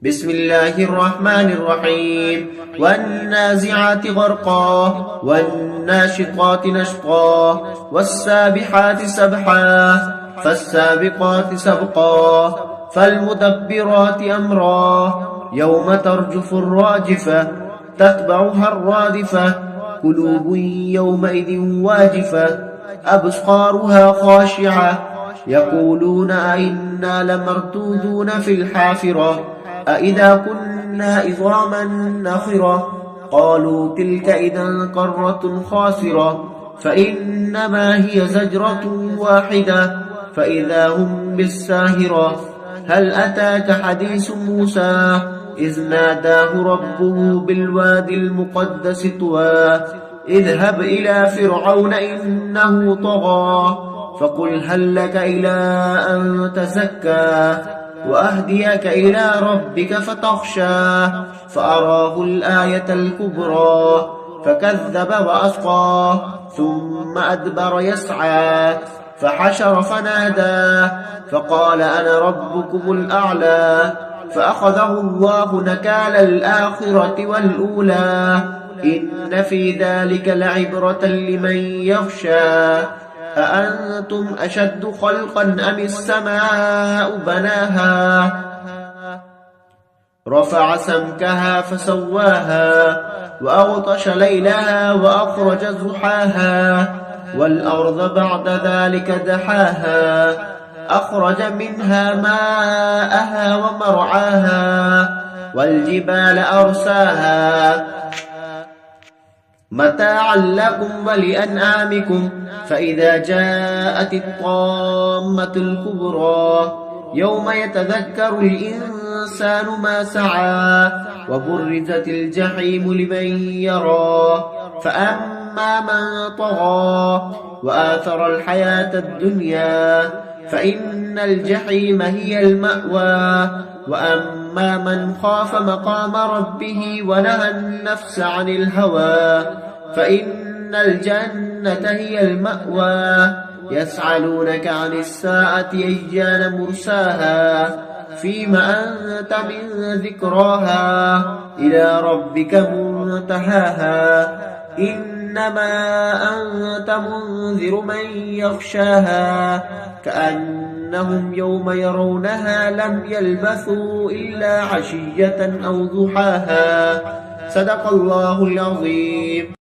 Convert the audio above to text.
بسم الله الرحمن الرحيم والنازعات غرقا والناشطات نشطا والسابحات سبحا فالسابقات سبقا فالمدبرات أمرا يوم ترجف الراجفة تتبعها الرادفة قلوب يومئذ واجفة أبصارها خاشعة يقولون أئنا لمردودون في الحافرة أئذا كنا عظاما نخرة قالوا تلك إذا قرة خاسرة فإنما هي زجرة واحدة فإذا هم بالساهرة هل أتاك حديث موسى إذ ناداه ربه بالوادي المقدس طوى اذهب إلى فرعون إنه طغى فقل هل لك إلى أن تزكى وأهديك إلى ربك فتخشى فأراه الآية الكبرى فكذب وأسقى ثم أدبر يسعى فحشر فنادى فقال أنا ربكم الأعلى فأخذه الله نكال الآخرة والأولى إن في ذلك لعبرة لمن يخشى أأنتم أشد خلقا أم السماء بناها رفع سمكها فسواها وأغطش ليلها وأخرج زحاها والأرض بعد ذلك دحاها أخرج منها ماءها ومرعاها والجبال أرساها متاعا لكم ولأنعامكم فإذا جاءت الطامة الكبرى يوم يتذكر الإنسان ما سعى وبرزت الجحيم لمن يرى فأما من طغى وآثر الحياة الدنيا فإن الجحيم هي المأوى وأما من خاف مقام ربه ونهى النفس عن الهوى فإن الجنة هي المأوى يسألونك عن الساعة أيان مرساها فيما أنت من ذكراها إلى ربك منتهاها إنما أنت منذر من يخشاها كأنهم يوم يرونها لم يلبثوا إلا عشية أو ضحاها صدق الله العظيم.